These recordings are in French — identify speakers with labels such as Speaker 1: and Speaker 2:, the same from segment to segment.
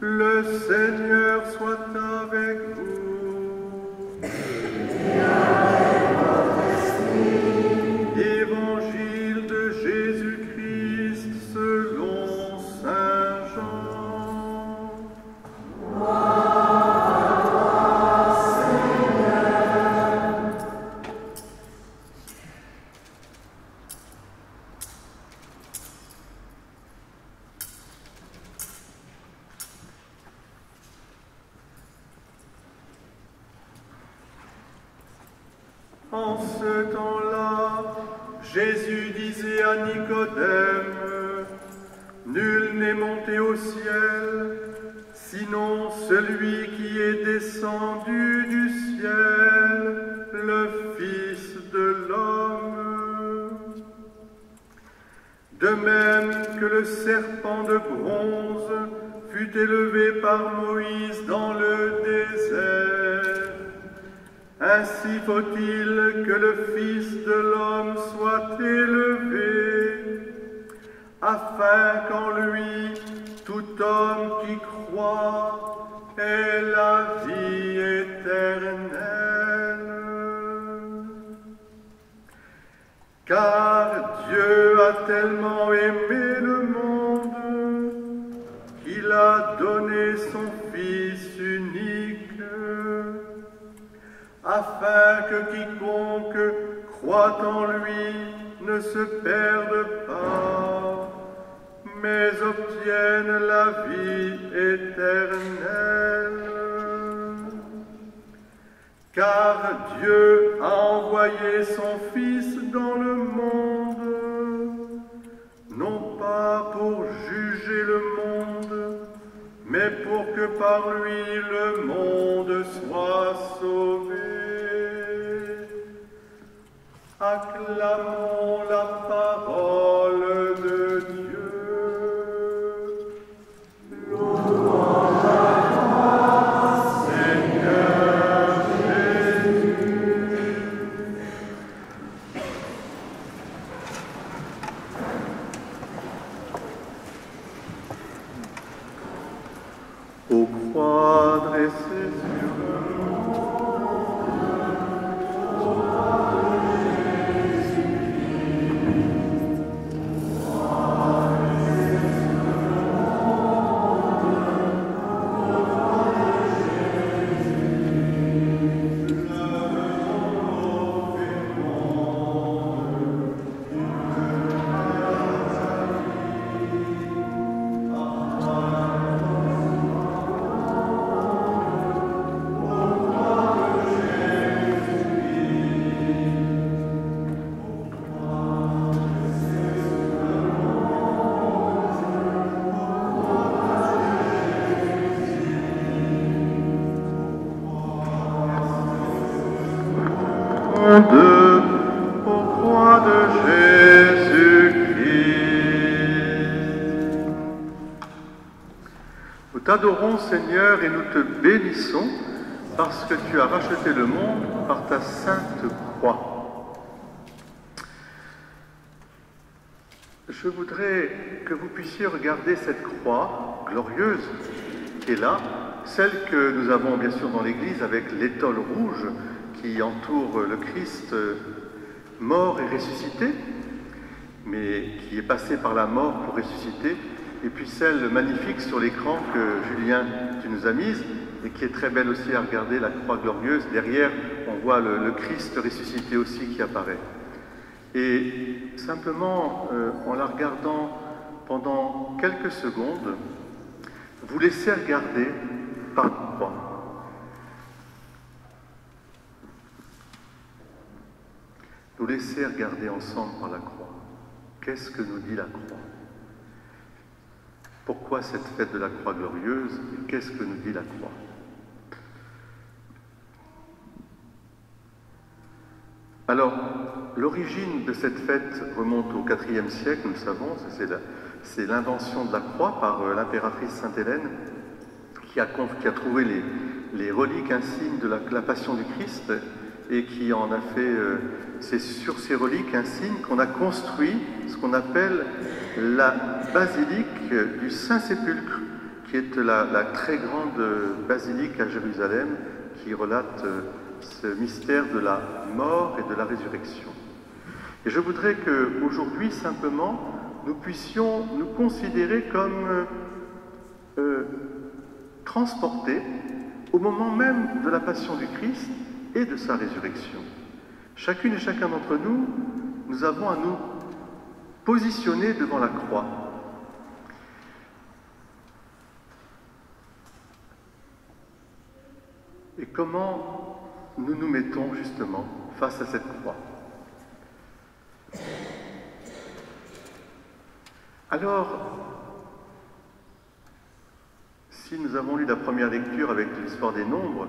Speaker 1: Le Seigneur soit avec vous. Évangile de Jésus-Christ selon saint Jean. En ce temps-là, Jésus disait à Nicodème, « Nul n'est monté au ciel, sinon celui qui est descendu du ciel, le Fils de l'homme. De même que le serpent de bronze fut élevé par Moïse dans le désert, ainsi faut-il que le Fils de l'homme soit élevé, afin qu'en lui, tout homme qui croit ait la vie éternelle. Car Dieu a tellement aimé le monde qu'il a donné son Fils unique, afin que quiconque croit en lui ne se perde pas, mais obtienne la vie éternelle. Car Dieu a envoyé son Fils dans le monde, non pas pour juger le monde, mais pour que par lui le monde soit sauvé. Acclamons la parole de Dieu. Louange à toi, Seigneur Jésus. Aux croix dressées sur le aux croix de Jésus-Christ. Nous t'adorons, Seigneur, et nous te bénissons parce que tu as racheté le monde par ta sainte croix. Je voudrais que vous puissiez regarder cette croix glorieuse qui est là, celle que nous avons bien sûr dans l'Église avec l'étole rouge qui entoure le Christ mort et ressuscité, mais qui est passé par la mort pour ressusciter, et puis celle magnifique sur l'écran que Julien, tu nous as mise, et qui est très belle aussi à regarder, la croix glorieuse. Derrière, on voit le Christ ressuscité aussi qui apparaît. Et simplement, en la regardant pendant quelques secondes, vous laissez regarder par la croix. Nous laisser regarder ensemble par la croix. Qu'est-ce que nous dit la croix? Pourquoi cette fête de la croix glorieuse? Et qu'est-ce que nous dit la croix? Alors, l'origine de cette fête remonte au IVe siècle, nous le savons, c'est l'invention de la croix par l'impératrice Sainte-Hélène qui a trouvé les reliques insignes de la passion du Christ et qui en a fait, c'est sur ces reliques insignes qu'on a construit ce qu'on appelle la basilique du Saint-Sépulcre, qui est la très grande basilique à Jérusalem qui relate ce mystère de la mort et de la résurrection. Et je voudrais qu'aujourd'hui, simplement, nous puissions nous considérer comme transportés au moment même de la passion du Christ et de sa résurrection. Chacune et chacun d'entre nous, nous avons à nous positionner devant la croix. Et comment nous nous mettons justement face à cette croix? Alors, si nous avons lu la première lecture avec l'histoire des nombres,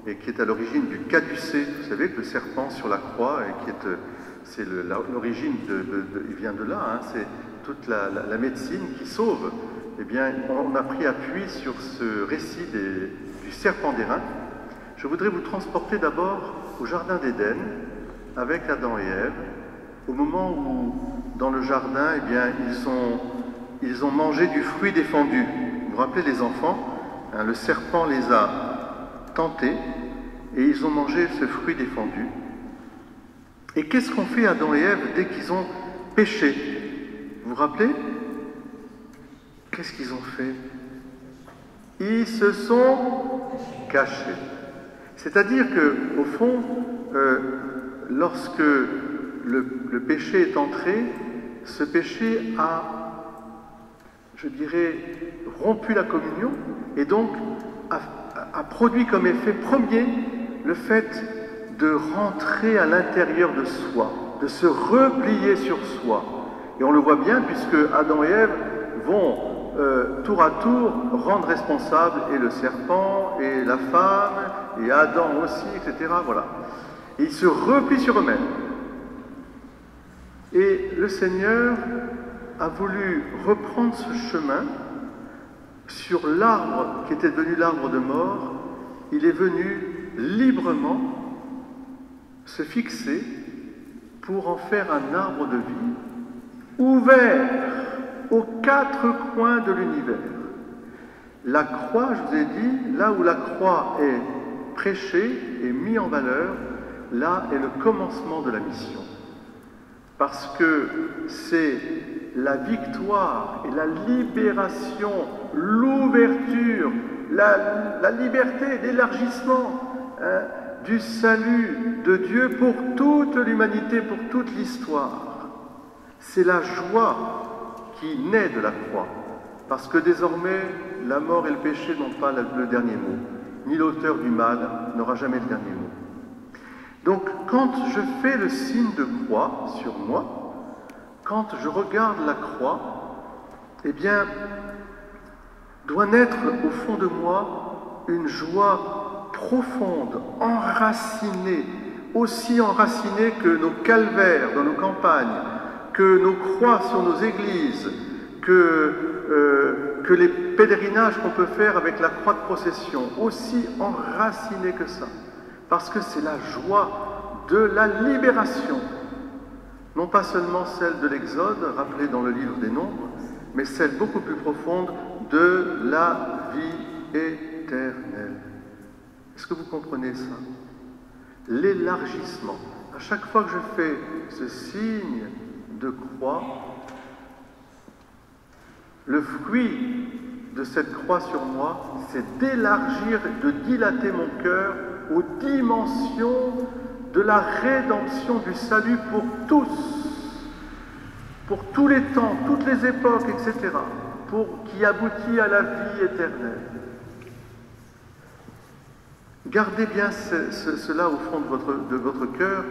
Speaker 1: et qui est à l'origine du caducée, vous savez que le serpent sur la croix, et qui est, c'est l'origine il vient de là, hein, c'est toute la médecine qui sauve. Eh bien, on a pris appui sur ce récit du serpent d'airain. Je voudrais vous transporter d'abord au jardin d'Éden, avec Adam et Ève, au moment où, dans le jardin, eh bien, ils ont mangé du fruit défendu. Vous vous rappelez les enfants, hein, le serpent les a tentés et ils ont mangé ce fruit défendu. Et qu'est-ce qu'ont fait Adam et Ève dès qu'ils ont péché? Vous vous rappelez? Qu'est-ce qu'ils ont fait? Ils se sont cachés. C'est-à-dire qu'au fond, lorsque le péché est entré, ce péché a, je dirais, rompu la communion et donc a produit comme effet premier le fait de rentrer à l'intérieur de soi, de se replier sur soi. Et on le voit bien puisque Adam et Ève vont tour à tour rendre responsable et le serpent et la femme et Adam aussi, etc. Voilà. Et ils se replient sur eux-mêmes. Et le Seigneur a voulu reprendre ce chemin sur l'arbre qui était devenu l'arbre de mort. Il est venu librement se fixer pour en faire un arbre de vie ouvert aux quatre coins de l'univers. La croix, je vous ai dit, là où la croix est prêchée et mise en valeur, là est le commencement de la mission. Parce que c'est la victoire et la libération, l'ouverture, la liberté d'élargissement du salut de Dieu pour toute l'humanité, pour toute l'histoire. C'est la joie qui naît de la croix, parce que désormais, la mort et le péché n'ont pas le dernier mot, ni l'auteur du mal n'aura jamais le dernier mot. Donc, quand je fais le signe de croix sur moi, quand je regarde la croix, eh bien, doit naître au fond de moi une joie profonde, enracinée, aussi enracinée que nos calvaires dans nos campagnes, que nos croix sur nos églises, que les pèlerinages qu'on peut faire avec la croix de procession, aussi enracinés que ça. Parce que c'est la joie de la libération. Non pas seulement celle de l'Exode, rappelée dans le livre des Nombres, mais celle beaucoup plus profonde de la vie éternelle. Est-ce que vous comprenez ça? L'élargissement. À chaque fois que je fais ce signe de croix, le fruit de cette croix sur moi, c'est d'élargir, de dilater mon cœur aux dimensions de la rédemption du salut pour tous, pour tous les temps, toutes les époques, etc., qui aboutit à la vie éternelle. Gardez bien cela au fond de votre cœur,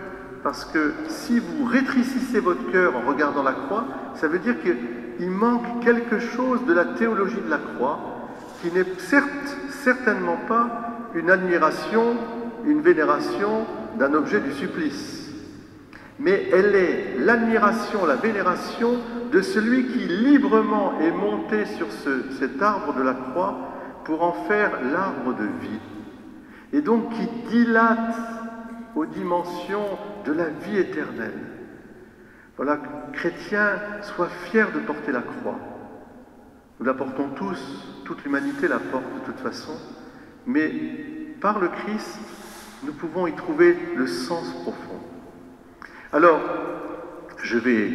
Speaker 1: parce que si vous rétrécissez votre cœur en regardant la croix, ça veut dire qu'il manque quelque chose de la théologie de la croix, qui n'est certainement pas une admiration, une vénération d'un objet du supplice. Mais elle est l'admiration, la vénération de celui qui librement est monté sur cet arbre de la croix pour en faire l'arbre de vie. Et donc qui dilate aux dimensions de la vie éternelle. Voilà, chrétien, sois fier de porter la croix. Nous la portons tous, toute l'humanité la porte de toute façon, mais par le Christ, nous pouvons y trouver le sens profond. Alors, je vais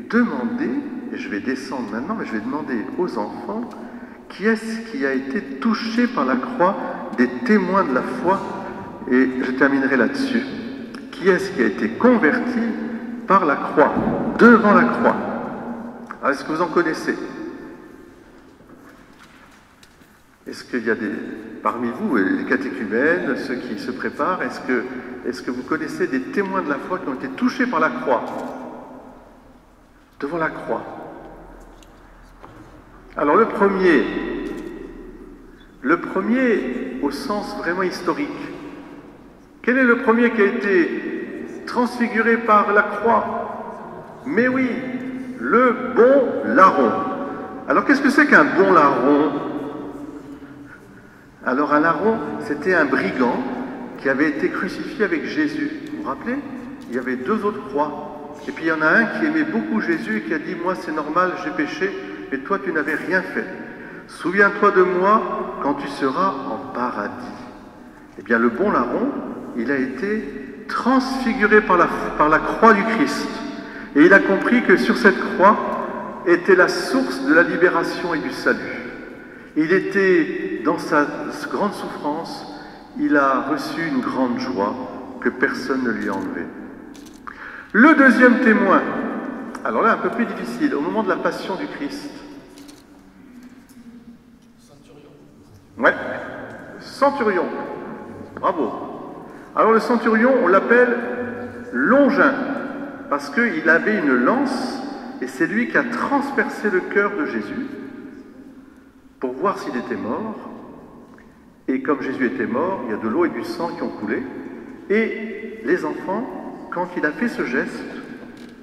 Speaker 1: demander, et je vais descendre maintenant, mais je vais demander aux enfants, qui est-ce qui a été touché par la croix des témoins de la foi, et je terminerai là-dessus. Qui est-ce qui a été converti par la croix, devant la croix? Alors, est-ce que vous en connaissez? Est-ce qu'il y a parmi vous, les catéchumènes, ceux qui se préparent, est-ce que vous connaissez des témoins de la foi qui ont été touchés par la croix? Devant la croix. Alors le premier au sens vraiment historique. Quel est le premier qui a été transfiguré par la croix? Mais oui, le bon larron. Alors qu'est-ce que c'est qu'un bon larron? Alors un larron, c'était un brigand qui avait été crucifié avec Jésus. Vous vous rappelez? Il y avait deux autres croix. Et puis il y en a un qui aimait beaucoup Jésus et qui a dit « Moi c'est normal, j'ai péché, mais toi tu n'avais rien fait. Souviens-toi de moi quand tu seras en paradis. » Eh bien le bon larron, il a été transfiguré par la croix du Christ. Et il a compris que sur cette croix était la source de la libération et du salut. Il était dans sa grande souffrance, il a reçu une grande joie que personne ne lui a enlevée. Le deuxième témoin, alors là un peu plus difficile, au moment de la passion du Christ. Centurion. Ouais, centurion. Bravo. Alors le centurion, on l'appelle Longin, parce qu'il avait une lance, et c'est lui qui a transpercé le cœur de Jésus pour voir s'il était mort. Et comme Jésus était mort, il y a de l'eau et du sang qui ont coulé. Et les enfants, quand il a fait ce geste,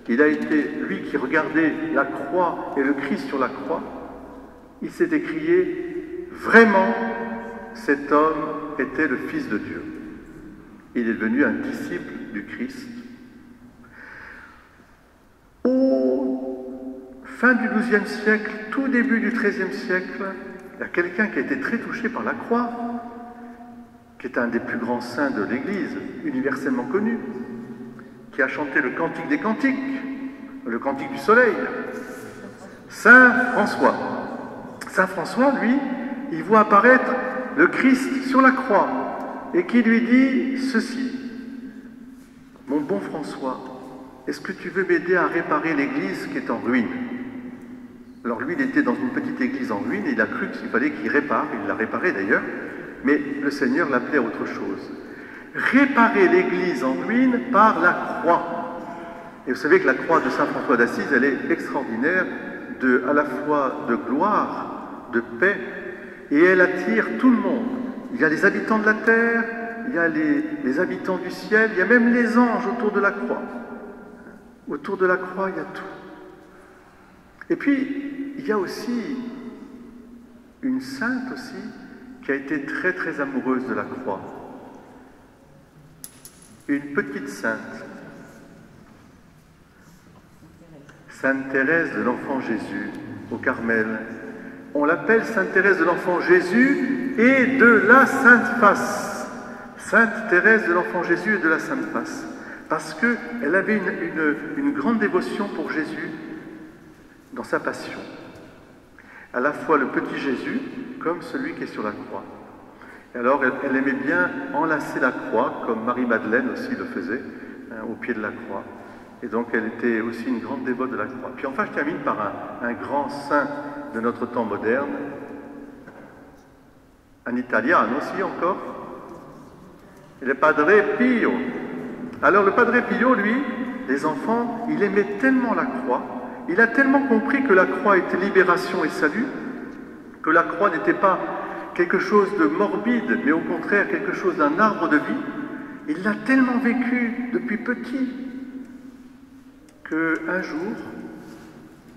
Speaker 1: il a été, lui qui regardait la croix et le Christ sur la croix, il s'est écrié, vraiment, cet homme était le Fils de Dieu. Il est devenu un disciple du Christ. Au fin du XIIe siècle, tout début du XIIIe siècle, il y a quelqu'un qui a été très touché par la croix, qui est un des plus grands saints de l'Église, universellement connu, qui a chanté le Cantique des Cantiques, le Cantique du Soleil, Saint François. Saint François, lui, il voit apparaître le Christ sur la croix et qui lui dit ceci: « Mon bon François, est-ce que tu veux m'aider à réparer l'église qui est en ruine ?» Alors lui, il était dans une petite église en ruine et il a cru qu'il fallait qu'il répare, il l'a réparé d'ailleurs, mais le Seigneur l'appelait à autre chose. Réparer l'église en ruine par la croix. Et vous savez que la croix de Saint François d'Assise, elle est extraordinaire, à la fois de gloire, de paix, et elle attire tout le monde. Il y a les habitants de la terre, il y a les habitants du ciel, il y a même les anges autour de la croix. Autour de la croix, il y a tout. Et puis, il y a aussi une sainte aussi qui a été très très amoureuse de la croix. Une petite sainte, Sainte Thérèse de l'Enfant Jésus, au Carmel. On l'appelle Sainte Thérèse de l'Enfant Jésus et de la Sainte Face. Sainte Thérèse de l'Enfant Jésus et de la Sainte Face. Parce qu'elle avait une grande dévotion pour Jésus dans sa passion. À la fois le petit Jésus, comme celui qui est sur la croix. Et alors, elle aimait bien enlacer la croix, comme Marie-Madeleine aussi le faisait, au pied de la croix. Et donc, elle était aussi une grande dévote de la croix. Puis enfin, je termine par un grand saint de notre temps moderne, un Italien aussi encore, le Padre Pio. Alors, le Padre Pio, lui, les enfants, il aimait tellement la croix, il a tellement compris que la croix était libération et salut, que la croix n'était pas quelque chose de morbide, mais au contraire quelque chose d'un arbre de vie. Il l'a tellement vécu depuis petit qu'un jour,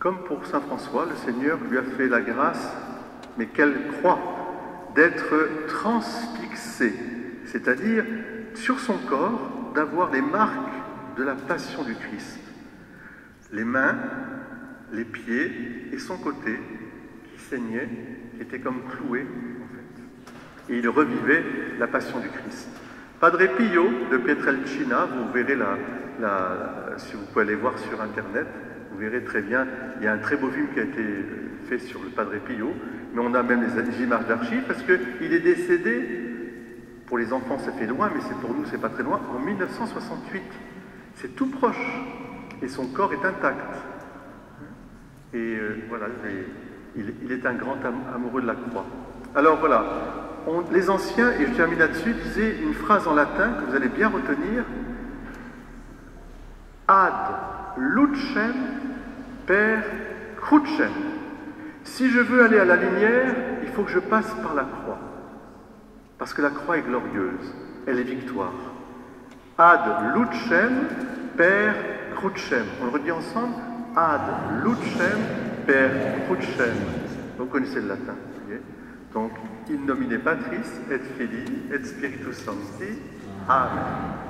Speaker 1: comme pour Saint François, le Seigneur lui a fait la grâce, mais quelle croix, d'être transfixé, c'est-à-dire sur son corps, d'avoir les marques de la passion du Christ. Les mains, les pieds et son côté qui saignait, qui était comme cloué, en fait. Et il revivait la passion du Christ. Padre Pio de Pietrelcina, vous verrez si vous pouvez aller voir sur Internet, vous verrez très bien, il y a un très beau film qui a été fait sur le Padre Pio, mais on a même les images d'archives parce qu'il est décédé, pour les enfants ça fait loin, mais pour nous c'est pas très loin, en 1968. C'est tout proche, et son corps est intact. Et voilà, il est un grand amoureux de la croix. Alors voilà, les anciens, et je termine là-dessus, disaient une phrase en latin que vous allez bien retenir. Ad lucem per crucem. Si je veux aller à la lumière, il faut que je passe par la croix. Parce que la croix est glorieuse, elle est victoire. Ad lucem per crucem. On le redit ensemble. Ad lucem per crucem. Vous connaissez le latin, voyez. Donc, in nomine Patris et Filii et Spiritus Sancti. Amen.